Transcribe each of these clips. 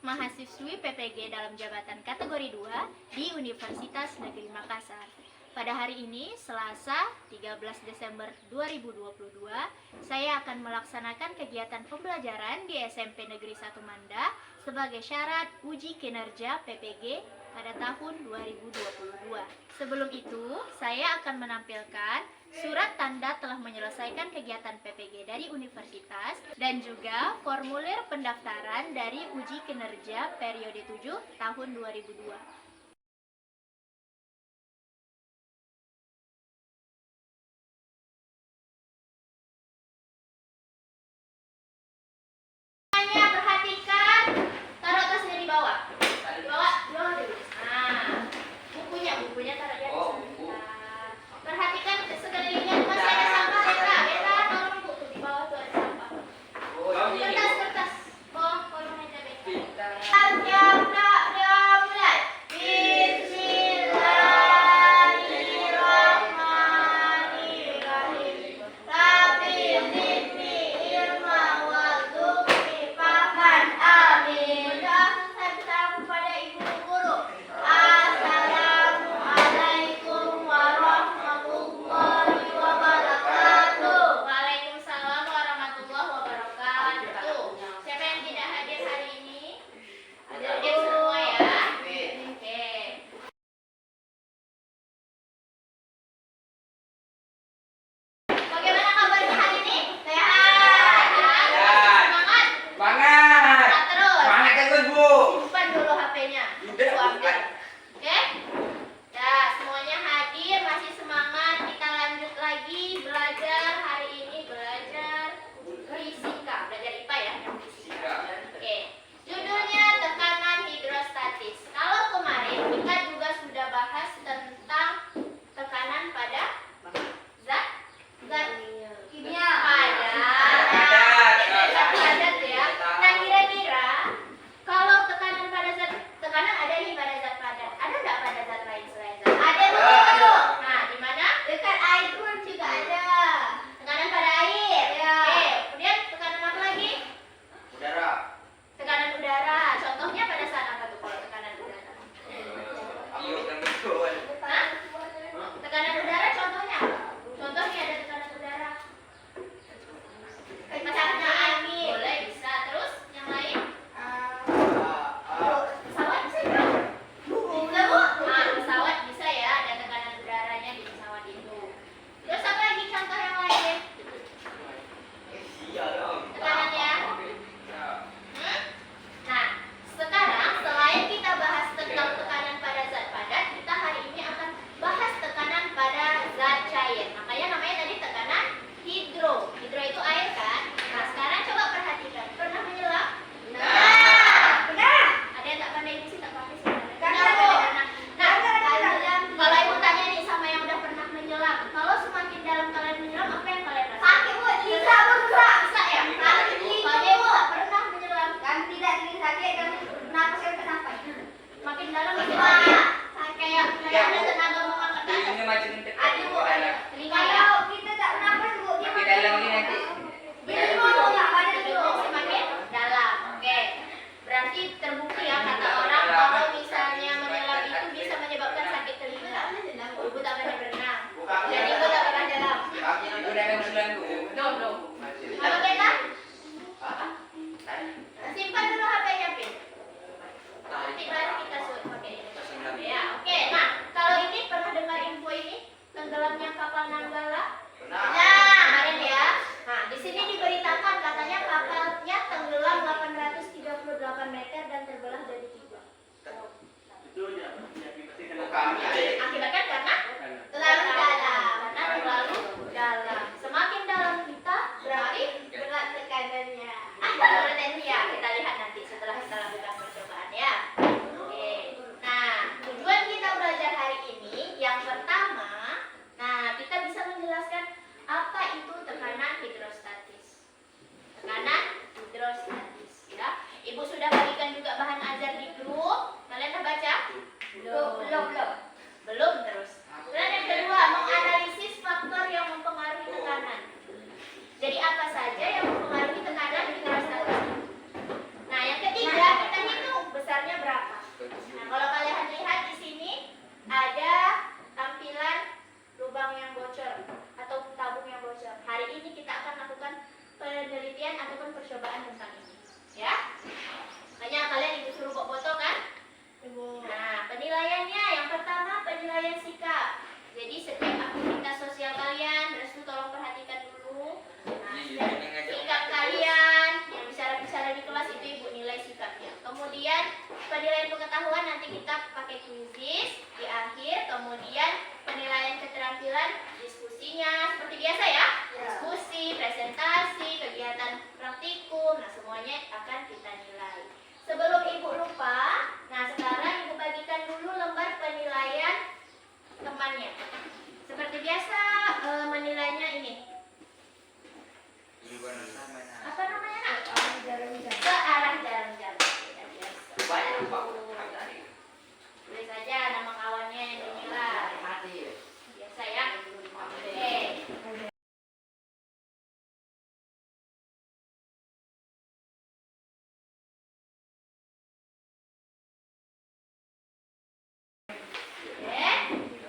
mahasiswi PPG dalam jabatan kategori 2 di Universitas Negeri Makassar. Pada hari ini, Selasa 13 Desember 2022, saya akan melaksanakan kegiatan pembelajaran di SMP Negeri 1 Manda sebagai syarat uji kinerja PPG pada tahun 2022. Sebelum itu, saya akan menampilkan surat tanda telah menyelesaikan kegiatan PPG dari universitas dan juga formulir pendaftaran dari uji kinerja periode 7 tahun 2002. Perhatikan, taruh tasnya di bawah. Di bawah dulu. Nah, bukunya taruh di atas. Perhatikan sekelilingnya masih ada sampah, Beta, tolong buku di bawah tuh ada sampah. Kertas. Bawa kolong meja Beta. Mulai. Bismillahirrahmanirrahim. Rabbi zidni ilma warzuqni fahman. Amin. Saya kepada ibu guru. Assalamualaikum warahmatullahi wabarakatuh. Waalaikumsalam warahmatullahi wabarakatuh. Siapa yang tidak hadir hari ini? Hadir semua ya. Oke. Bagaimana kabarnya hari ini? Sehat? Semangat? Semangat. Terus. Semangat ya Bu. Simpan dulu HP-nya. Udah, Aku ambil. bukan. Oke? Ya, semuanya hadir, masih semangat. Kita lanjut lagi belajar hari ini, belajar fisika, belajar IPA ya. Fisika. Oke. Judulnya tekanan hidrostatis. Kalau kemarin kita juga sudah bahas tentang tekanan pada zat kimia padat ya. Nah, kira-kira kalau tekanan pada zat tekanan ada nih pada zat padat. Ada nggak pada zat lain selain zat? Ada Bu. Nah, di mana? Dekat air pun juga ada. Tekanan pada air. Ya. Oke. Kemudian tekanan apa lagi? Udara. Tekanan udara. Contohnya pada saat apa tuh kalau tekanan udara? Ayo dan betul. Hah? Tekanan udara contohnya apa? Contohnya ada tekanan udara. Pecahnya angin. Boleh, bisa. Terus yang lain? Pesawat bisa juga? Bisa Bu? Nah, pesawat bisa ya, ada tekanan udaranya di pesawat itu. Terus apa lagi contoh yang lain? Iya dong. Tekanannya? Ya. Nah, sekarang selain kita bahas tentang tekanan pada zat padat, kita hari ini akan bahas tekanan pada zat cair. Makanya namanya tadi tekanan hidro. Hidro itu air kan? Nah, sekarang coba perhatikan. Pernah menyelam? Pernah. Ada yang tak pandai di sini, tak pandai sih. Pernah. Nah, kalau ibu tanya nih sama yang udah pernah menyelam, kalau semakin dalam kalian menyelam, apa yang kalian rasakan? Sakit Bu, bisa ya? Sakit Bu. Kalau ibu tak pernah menyelam, kan tidak sakit dan napas yang kenapas. Makin dalam makin sakit. Kayak ada tenaga mengangkat atas. Ini macam Ada Bu, ada. Kalau kita tak napas Bu, dia Makin dalam ini nanti. jadi mau nggak pada dulu semakin dalam. Oke. Berarti terbukti ya kata orang kalau misalnya menyelam itu bisa menyebabkan sakit telinga. Ibu tak pernah berenang. Jadi ibu tak pernah dalam. Udah ada usulan Bu. No. Kalau kita simpan dulu HP-nya, Pin. Nanti baru kita pakai ini. Ya, oke. Nah, kalau ini pernah dengar info ini tenggelamnya kapal Nanggala? Nah, kemarin ya. Nah, di sini diberitakan katanya kapalnya tenggelam 838 meter dan terbelah jadi 3. Akibatnya karena terlalu dalam. Semakin dalam kita berarti berat tekanannya. Ya, kita lihat nanti setelah kita lakukan percobaan ya. Oke. Nah, tujuan kita belajar hari ini yang pertama, nah kita bisa menjelaskan apa itu tekanan hidrostatis. Tekanan hidrostatis ya. Ibu sudah bagikan juga bahan ajar di grup. Kalian sudah baca? Belum terus. Kemudian yang kedua, menganalisis faktor yang mempengaruhi tekanan. Jadi apa saja yang mempengaruhi tekanan hidrostatis? Nah, yang ketiga kita hitung Jadi setiap aktivitas sosial kalian, Restu tolong perhatikan dulu. Nah, sikap kalian yang bicara-bicara di kelas itu ibu nilai sikapnya. Kemudian penilaian pengetahuan nanti kita pakai kuisis di akhir. Kemudian penilaian keterampilan diskusinya seperti biasa ya. Diskusi, presentasi, kegiatan praktikum, nah semuanya akan kita nilai. Sebelum ibu lupa, nah sekarang ibu bagikan dulu lembar penilaian temannya. Seperti biasa menilainya ini. Apa namanya nak? Searah jarum jam. Tulis saja nama kawannya yang dinilai. Biasa ya. Oke.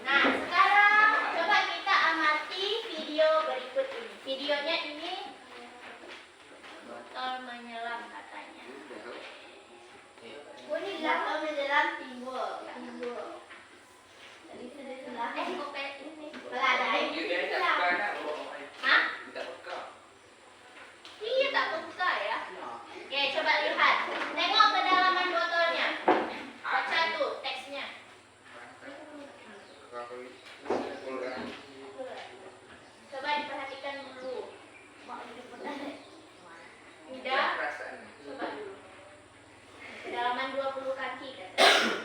Nah, sekarang coba kita amati video berikut ini. Videonya ini botol menyelam katanya. Bunyi botol menyelam timbul. Dari sebelah kopet ini. Peladai. Hah? Iya, tak peka ya. Oke, coba lihat. Tengok kedalaman botolnya. Baca tuh teksnya. Coba diperhatikan dulu. Tidak. Coba dulu. Kedalaman 20 kaki katanya.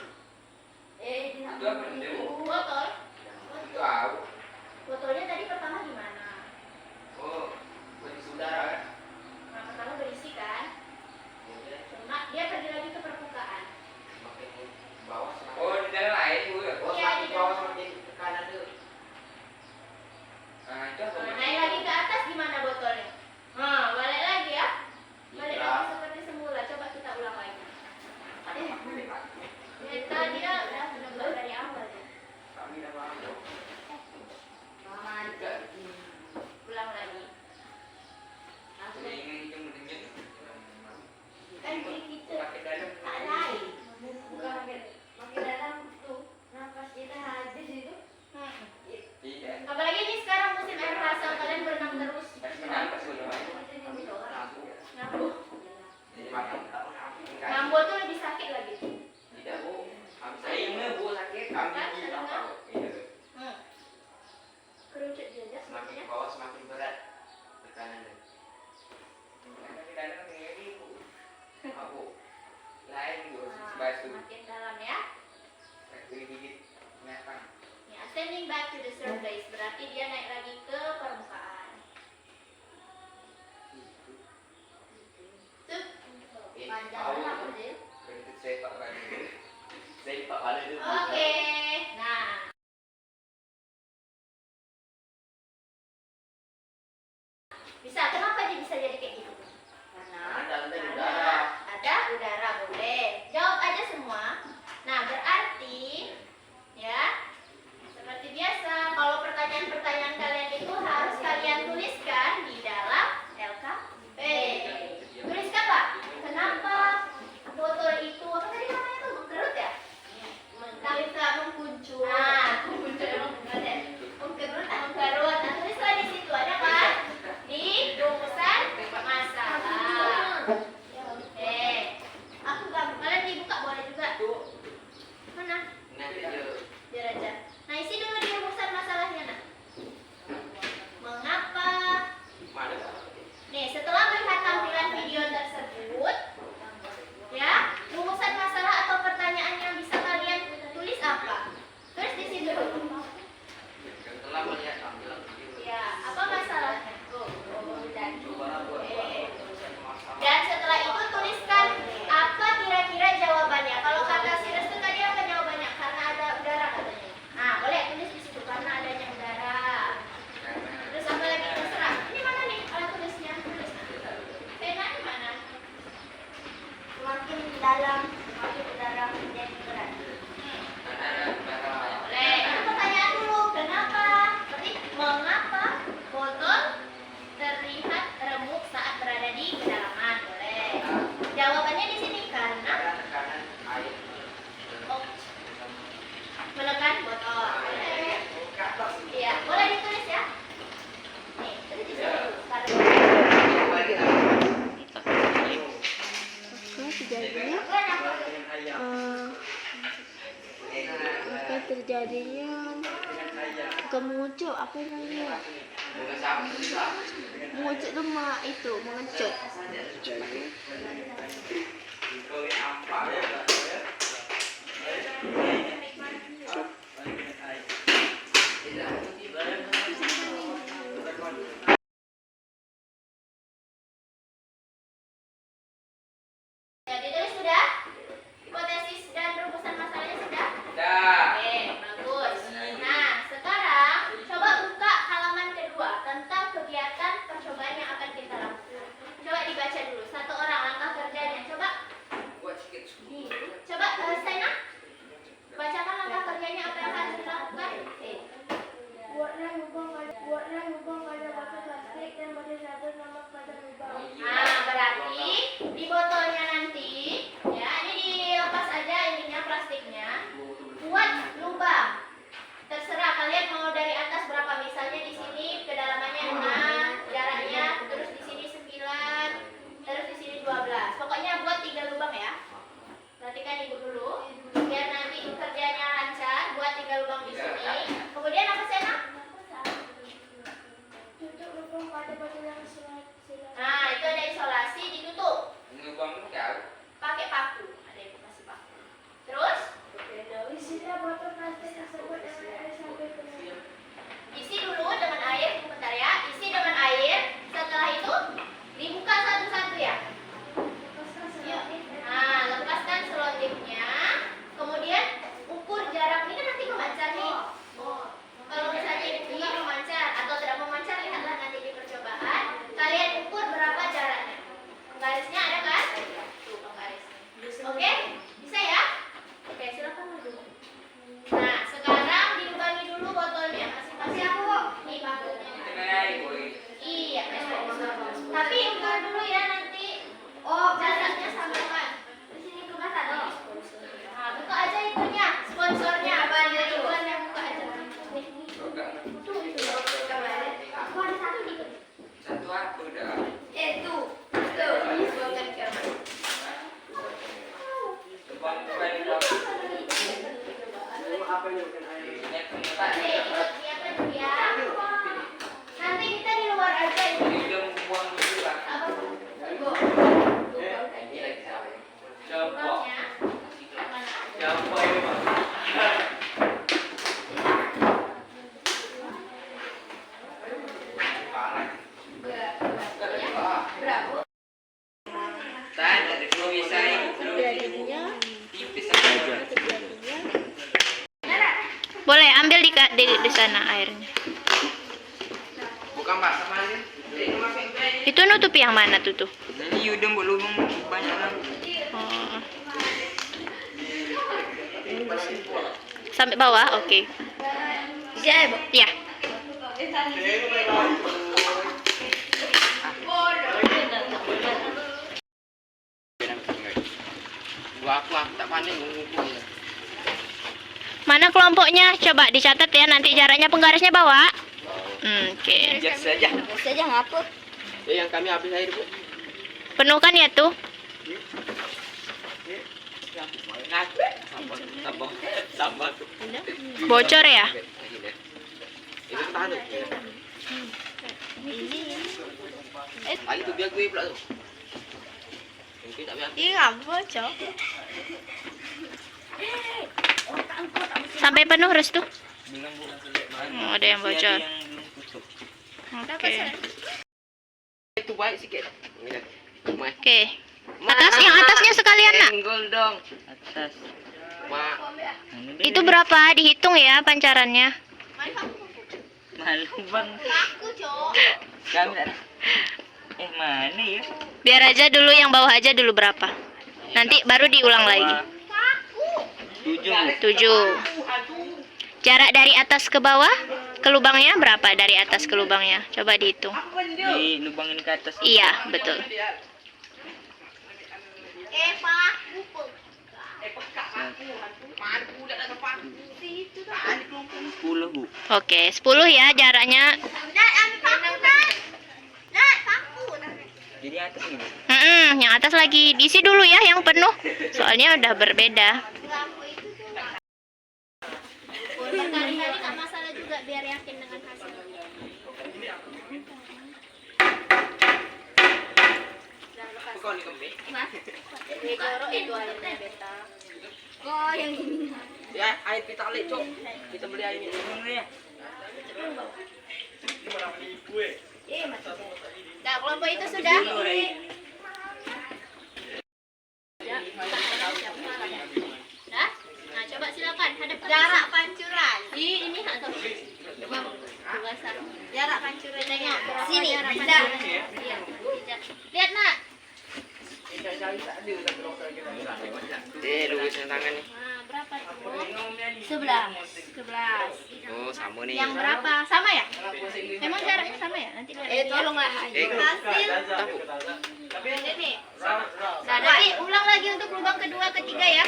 Botol. Botolnya tadi pertama di mana? Nah, pertama berisi kan? Cuma dia pergi lagi ke permukaan. Oh, di dalam air bu ya? Iya, di bawah. Naik lagi ke atas gimana botolnya? Nah, balik lagi ya. Balik lagi seperti semula. Coba kita ulang lagi. Dia udah menebak dari awal ya. Ulang lagi. Kan kita tak lain. Bukan makin dalam tuh. Nafas kita habis itu. Apalagi ini sekarang musim air pasang, kalian berenang terus. Ngambo tuh lebih sakit lagi. Kerucut saja semuanya. Semakin berat tekanannya. Makin dalam ya. Ya, ascending back to the surface berarti dia naik lagi ke permukaan. Tuh. Panjang apa sih? Oke. Nah. Kenapa dia bisa jadi kayak gitu? Karena ada udara, boleh. Jawab aja semua. Nah, berarti ya seperti biasa kalau pertanyaan-pertanyaan kalian itu harus kalian tuliskan di dalam LKP. Tuliskan Pak, kenapa botol itu apa tadi namanya tuh mengkerut ya? Mengkuncup. Nah, mengkuncup emang benar ya. Mengkerut. Nah, tulislah di situ ada kan? Di rumusan masalah. Kalian dibuka boleh juga. Mana? Biar aja. Nah, isi dulu di rumusan masalahnya, nak. Mengapa? Nih, setelah melihat tampilan video tersebut, ya, rumusan masalah atau pertanyaan yang bisa kalian tulis apa? Tulis di situ. Setelah melihat tampilan video. Ya, apa masalahnya? Dan setelah itu tuliskan apa kira-kira jawabannya. Kalau kata si Restu tadi apa jawabannya? Karena ada udara katanya. Nah, boleh tulis di situ karena adanya udara. Terus apa lagi terserah. Ini mana nih alat tulisnya? Tulis. Pena di mana? Semakin dalam, semakin udara menjadi berat. Boleh. Itu pertanyaan dulu. Kenapa? Berarti mengapa botol terlihat remuk saat berada di kedalaman? Boleh. Jawabannya di sini karena Tekanan air menekan botol. ke atas apa terjadinya kemuncul apa namanya mengucut tuh itu mengecut. Jadi tulis sudah? Hipotesis dan rumusan masalahnya sudah? Dah. Oke, bagus. Nah, sekarang coba buka halaman kedua tentang kegiatan percobaan yang akan kita lakukan. Coba dibaca dulu satu orang langkah kerjanya. Coba, Buat sikit. coba Sena, bacakan langkah kerjanya apa yang harus dilakukan. Buatlah lubang pada botol plastik dan botol sabun lemak pada lubang. Nah, berarti di botolnya nanti, ya ini dilepas aja ininya plastiknya. Buat lubang. Terserah kalian mau dari atas berapa, misalnya di sini kedalamannya 6, jaraknya terus di sini 9, terus di sini 12. Pokoknya buat 3 lubang ya. Perhatikan ibu dulu, biar nanti kerjanya lancar. Buat 3 lubang di sini. Kemudian apa Sena? Tutup lubang pada botol yang silang. Nah, itu ada isolasi, ditutup Lubang jauh. pakai paku. Ada yang kasih paku. Terus Isilah botol plastik tersebut dengan air sampai penuh. isi dulu dengan air, bentar ya. Isi dengan air. Setelah itu dibuka satu-satu ya. Lepaskan selotip. Nah, lepaskan selotipnya. Kemudian ukur jarak. Ini kan nanti memancar nih. Kalau misalnya ibu nggak memancar atau tidak memancar, lihatlah nanti di percobaan. Kalian ukur berapa jaraknya. Penggarisnya ada kan? Tuh penggarisnya. Oke, bisa ya? Oke, silakan dulu. Nah, sekarang dilubangi dulu botolnya. Masih aku kok. Nih pakunya. Dengan air, boy. Iya, tapi ukur dulu ya nanti. Oh, jaraknya samakan. Di sini ke mana nih? Nah, buka aja itunya, sponsornya. Duluan yang buka aja. Tuh, itu. Aku ada satu di sini. Satu aku dah. Tuh. Tuh, bukan kamera. Lubang bukan lubang. Ini tempat. Ikut siapkan dulu ya. Nanti kita di luar aja ini. Hidung buang dulu lah. Apa? Tunggu. Ini lagi sampai. Coba. Lubangnya. Mana? Coba ini bang. Berapa? Tanya ada dua bisa Terjadinya tipis aja. Boleh ambil di sana airnya. Bukan mbak sama aja. Itu nutup yang mana tuh? Ini udah lubang banyak lah. Oh. Sampai bawah, oke. Ya. Aku tak pandai ngukur. Mana kelompoknya? Coba dicatat ya, nanti jaraknya penggarisnya bawa. Oke. Biasa saja. saja ngapur. Yang kami habis air, Bu. Penuhkan ya tuh. Sabar. Bocor ya? Itu tahan. Lagi tu biar gue pula tu. Mungkin tak biar. Iya bocor. Sampai penuh Restu. Bilang bu. Oh, ada yang bocor. Oke. Itu baik sikit. Mai. Oke. Atas, yang atasnya sekalian nak. Enggol dong. Atas. Mak. Itu berapa? Dihitung ya pancarannya. Malu bang. Kami ada. Mana ya? Biar aja dulu yang bawah aja dulu berapa. Nanti baru diulang lagi. 7. 7. Jarak dari atas ke bawah ke lubangnya berapa dari atas ke lubangnya? Coba dihitung. Di lubang ini ke atas. Iya, betul. Sepuluh bu. Oke, 10 ya jaraknya. Jadi atas ini. Yang atas lagi diisi dulu ya yang penuh. Soalnya udah berbeda. Berkali-kali nggak masalah juga biar yakin dengan hasilnya. Kau ni kembali. Oh, yang ini. Ya, air kita alik, Cok. Kita beli air ini. Ya. Nah, kelompok itu sudah. Nah, coba silakan hadap jarak pancuran. Ini atau jarak pancuran tengok berapa Sini, jarak bisa. pancuran. Iya. Lihat, Nak. Luwes tangan ni. Berapa tuh? 11. Oh, sama ni. Yang berapa? Sama ya? Memang jaraknya sama ya? Nanti lihat ya. Tolonglah. Hasil. Tahu. Ini nih. Nah, nanti ulang lagi untuk lubang kedua, ketiga ya.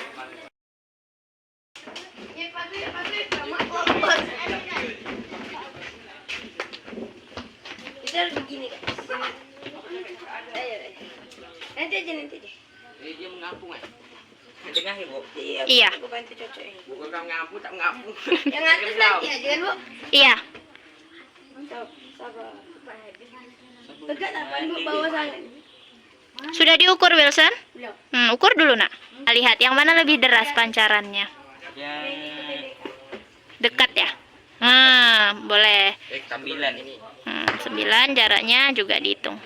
Itu harus begini, guys. Ayo. Nanti aja. Dia mengapung eh. Tengah ni, Bu. Iya. Aku bantu cocok ini. Bukan kau ngapung, tak ngapung. Yang atas nanti aja kan, Bu? Iya. Mantap. Sabar. Tegak tak panduk bawah sana. Sudah diukur, Wilson? Belum. Ukur dulu, Nak. Lihat yang mana lebih deras pancarannya. Yang Dekat ya? Nah, boleh. 9 ini. 9 jaraknya juga dihitung.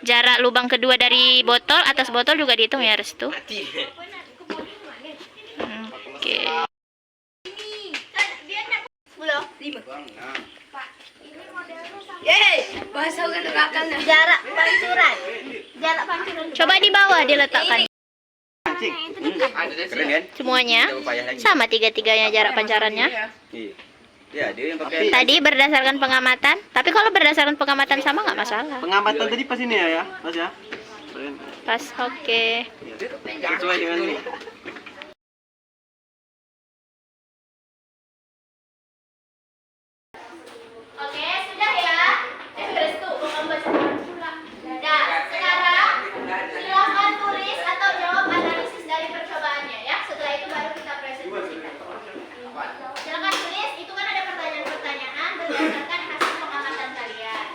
Jarak lubang kedua dari botol, atas botol juga dihitung ya, Restu. Mati. Oke. Yeay, bahasa bukan terakal nah. Jarak pancuran. Coba di bawah diletakkan. Keren kan? Semuanya sama tiga-tiganya jarak pancarannya. Iya. Ya, dia yang pakai. Tadi berdasarkan pengamatan, tapi kalau berdasarkan pengamatan sama nggak masalah. Pengamatan tadi pas ini ya, Mas ya. Pas, oke. Sesuai dengan ini. Oke, sudah ya. Restu, Nah, sekarang silakan tulis atau jawab analisis dari percobaannya ya. Setelah itu baru kita presentasikan. Silakan tulis, itu kan ada pertanyaan-pertanyaan berdasarkan hasil pengamatan kalian.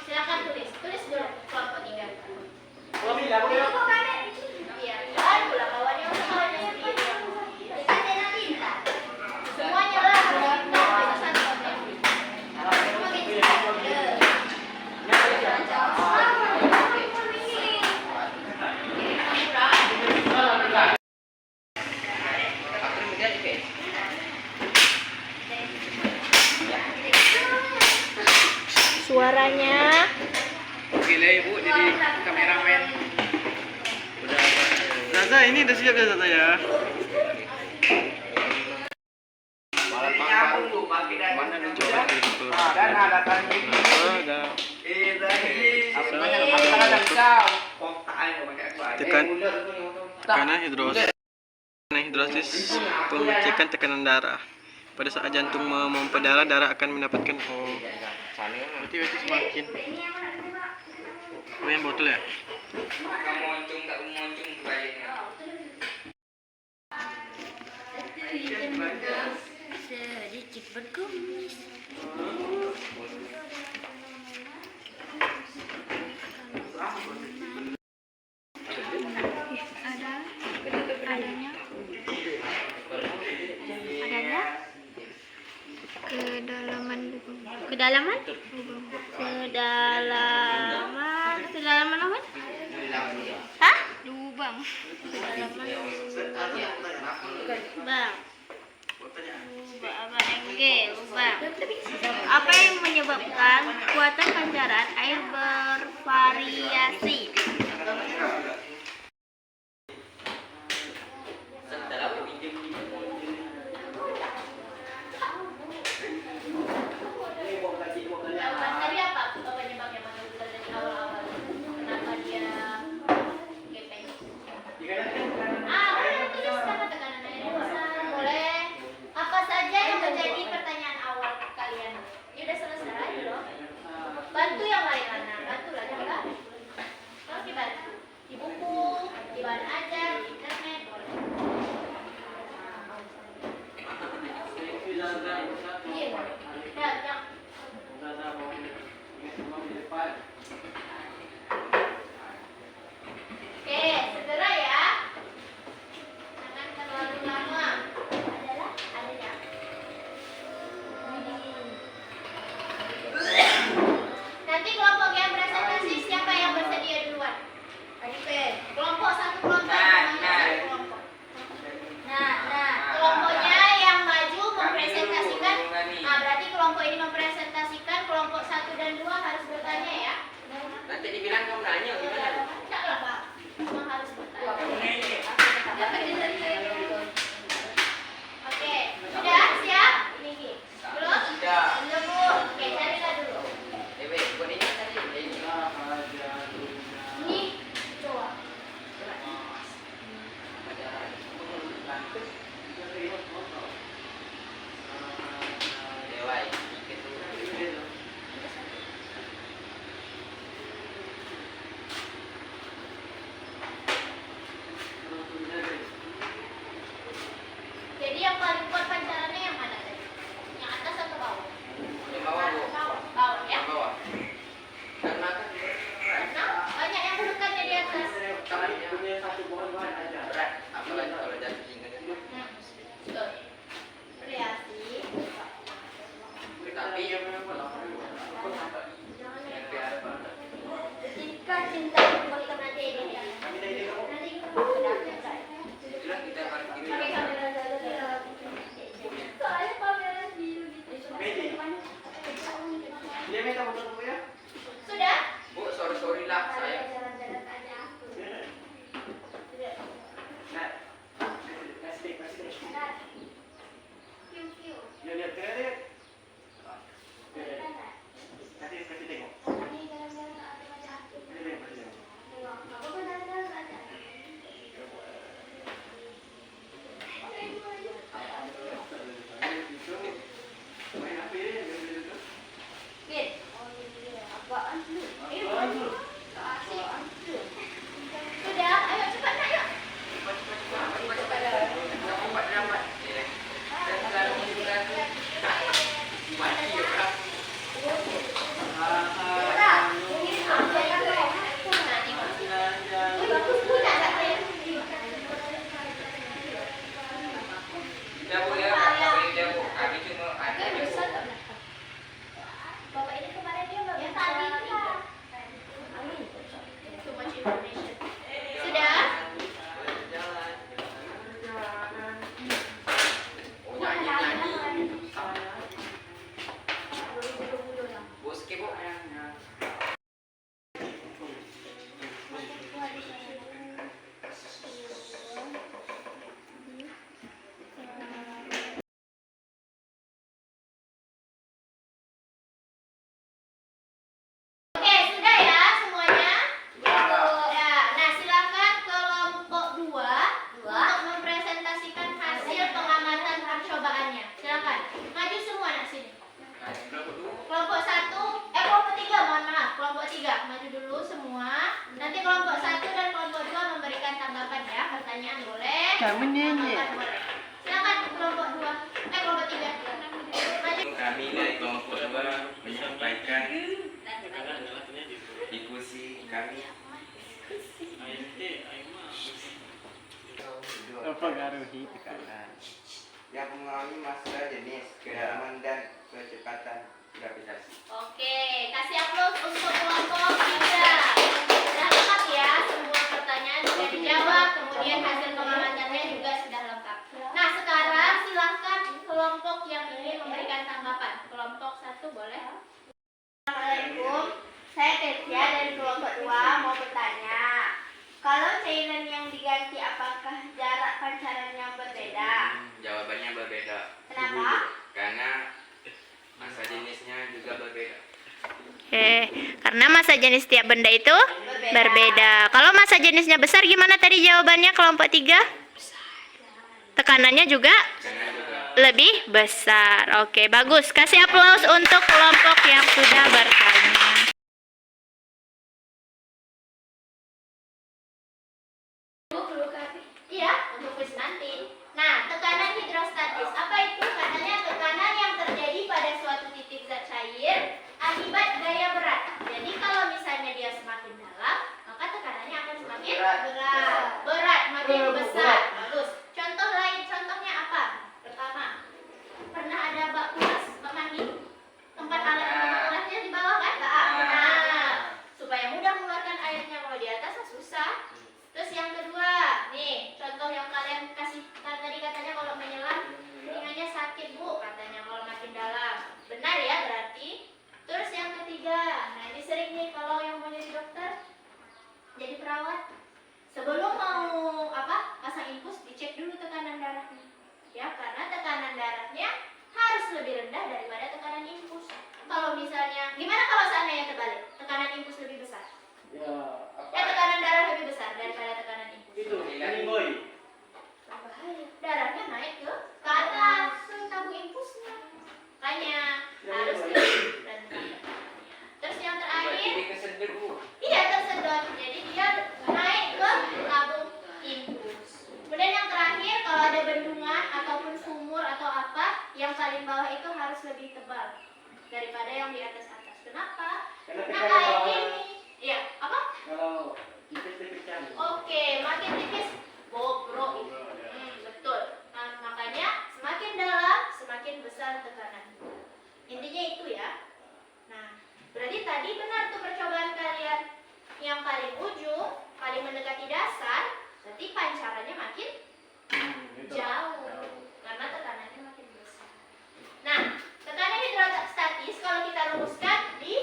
Silakan tulis dulu kelompok 3. Iya, barulah kawannya untuk kawannya sendiri. Kita tidak pintar. Semuanya lah harus pintar, itu satu objektif. Makin pintar. Suaranya Oke lah Ibu, jadi kameramen. Zaza, ini udah siap ya Zaza ya. Mana nih Coba gitu. Dan ada tadi. Ada. Tekan. Tekanan hidrosis pengecekan tekanan darah. Pada saat jantung memompa darah, darah akan mendapatkan berarti semakin. Oh, yang botol ya? sedikit berkumis. Adanya kedalaman apa? Hah? Lubang. Bang. Lubang. Apa yang menyebabkan kekuatan pancaran air bervariasi? Tadi apa penyebabnya dari awal-awal? Kenapa dia gepeng? Boleh tulis sama tekanan air besar, boleh. Apa saja yang menjadi pertanyaan awal kalian? Ya udah selesai loh. Bantu yang lain, Lana. Bantu lah juga. Kalau dibantu. Dewai. Jadi yang paling kuat pancarannya yang mana tadi? Yang atas atau bawah? Yang bawah, Bu. Bawah ya. Yang bawah. Karena kan Karena banyak yang dekatnya di atas. berat, apalagi kalau jatuh tingginya. Betul. Kreasi. Tapi Jika cinta berkembang nanti ini. Nanti itulah kita harus gini. pakai kamera dulu. Soalnya kamera biru gitu. Sudah? Bu, sorry lah saya. Jalan-jalan aja aku. View. Ini jalan-jalan aja aku. Aku jalan-jalan aja. Bin. Apaan lu? Sudah, ayo cepat nak yuk. Sudah. Ini apa yang bagus pula tak saya. Ya Bu ya, ya Bu. Kami cuma ada di Bu. Bapak ini kemarin dia baru tadi lah. Too much information. Sudah? Oh, nyanyi. Bu, skip Bu. Oke, sudah ya semuanya? Sudah. Nah, silakan kelompok 2 untuk mempresentasikan hasil pengamatan percobaannya. Silakan. Maju semua nak sini. Kelompok 3, mohon maaf. Kelompok 3, maju dulu semua. Nanti kelompok 1 dan kelompok 2 memberikan tanggapan ya. Pertanyaan boleh. Tanggapan boleh. Silakan kelompok 2. Kelompok 3. Maju. Kami dari kelompok 2 menyampaikan diskusi kami. Mempengaruhi tekanan. Yang mengalami masalah jenis kedalaman dan kecepatan gravitasi. Oke, kasih aplaus untuk kelompok 3. Sudah lengkap ya, semua pertanyaan sudah dijawab, kemudian hasil pengamatannya juga sudah lengkap. Nah, sekarang silahkan kelompok yang ingin memberikan tanggapan. Kelompok 1 boleh. Assalamualaikum, saya Tetia dari kelompok 2 mau bertanya. Kalau cairan yang diganti apakah jarak pancarannya berbeda? Jawabannya berbeda. Kenapa? Karena masa jenisnya juga berbeda. Karena masa jenis setiap benda itu berbeda. Kalau masa jenisnya besar gimana tadi jawabannya kelompok 3? Tekanannya juga Karena juga lebih besar. Oke, bagus. Kasih aplaus untuk kelompok yang sudah bertanya. Iya, untuk quiz nanti. Nah, tekanan hidrostatis. Apa itu? Katanya tekanan yang terjadi pada suatu titik zat cair akibat gaya berat. Jadi kalau misalnya dia semakin dalam, maka tekanannya akan semakin berat, makin besar. Bagus. Contoh lain, contohnya apa? Pertama, pernah ada bak kuras, bak mandi, tempat alat kurasnya di bawah kan? Nah, supaya mudah mengeluarkan airnya. Kalau di atas susah. Terus yang kedua, nih contoh yang kalian kasih tadi katanya kalau menyelam telingannya 1 yang paling bawah itu harus lebih tebal daripada yang di atas. Kenapa? Karena Nah, tekanan kayak bawah. gini. Iya, apa? Kalau tipis pecah. Oke, makin tipis bobrok itu. Betul. Nah, makanya semakin dalam, semakin besar tekanan. Intinya itu ya. Nah, berarti tadi benar tuh percobaan kalian. Yang paling ujung, paling mendekati dasar, berarti pancarannya makin jauh. Karena tekanannya makin besar. Nah, tekanan hidrostatis kalau kita rumuskan di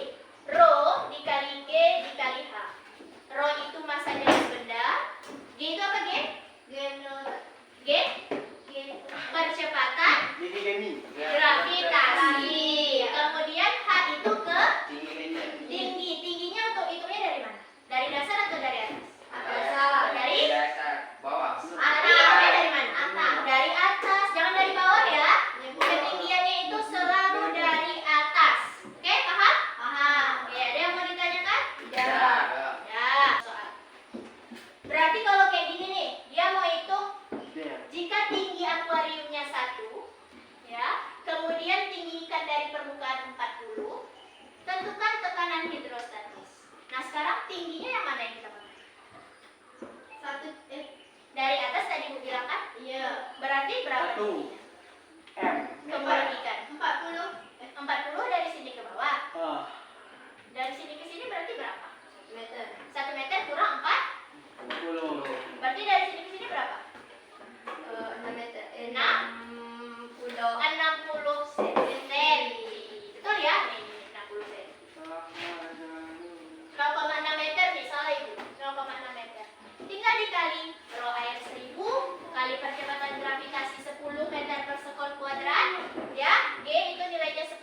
Rho dikali G dikali H. Rho itu massa jenis benda. G itu apa G? G? Percepatan Gini. gravitasi. Kemudian H itu ke Tinggi meja. tinggi. Tingginya untuk hitungnya dari mana? Dari dasar atau dari atas? Dari Dasar. Bawah. hitungnya dari mana? Dari atas. Jangan dari bawah ya. Ketinggiannya itu selalu dari atas. Oke, paham? Paham. Oke, ada yang mau ditanyakan? Ya. Ya, soal. Berarti kalau kayak gini nih, dia mau hitung jika tinggi akuariumnya 1, ya, kemudian tinggi ikan dari permukaan 40, tentukan tekanan hidrostatis. Nah, sekarang tingginya yang mana yang kita pakai? Dari atas tadi Bu bilang kan? Iya. Berarti berapa Satu. tingginya? M. Kembalikan. 40 dari sini ke bawah. Ah. Dari sini ke sini berarti berapa? 1 meter kurang 4. 10. Berarti dari sini ke sini berapa? 6 meter. 60 cm. Betul ya? Nih, 60 cm. 0,6 meter nih, salah Ibu. 0,6 meter. Tinggal dikali rho air 1000 kali percepatan gravitasi 10 meter per sekon kuadrat. Ya, G itu nilainya 10.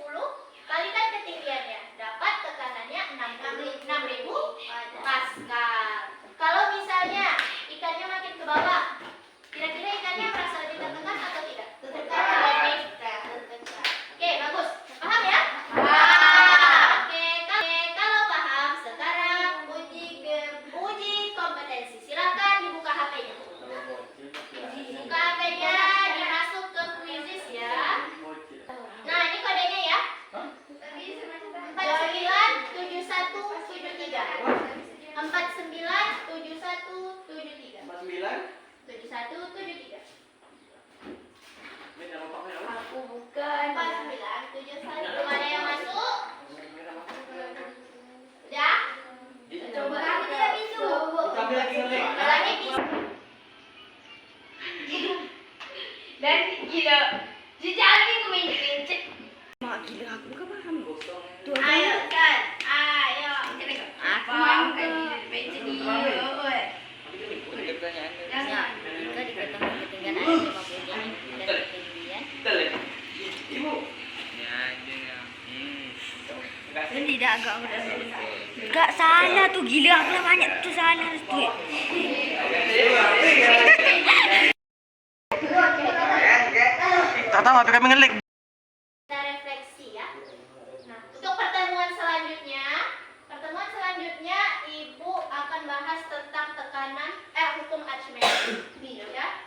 Kalikan ketinggiannya. Dapat tekanannya 6000 Pascal. Kalau misalnya ikannya makin ke bawah, kira-kira ikannya merasa lebih tertekan atau tidak? Tertekan. Oke, bagus. Paham ya? Oke, kalau paham, sekarang uji kompetensi. Silakan dibuka HP-nya. Buka HP-nya, dimasuk ke quizzes ya. Nah, ini kodenya ya. 497173. 497173. 7173. Aku bukan. 4971. Belum ada yang masuk? Udah? Coba aku tidak bisa. Ambil lagi ngelik. Lagi bisa. Dan gila. Jejaki aku main cek. Ayo kan. Ayo. Aku mau kan main cek dia. Ada pertanyaan. Jangan. Jika dikatakan ketinggian air 50 cm dan ketinggian Ibu. Ya, ada ya. tidak agak udah gak salah tuh gila aku banyak tuh salah tuh. Tak tahu tapi kami ngelik. Kita refleksi ya. Nah, untuk pertemuan selanjutnya Ibu akan bahas tentang hukum Archimedes. Ya.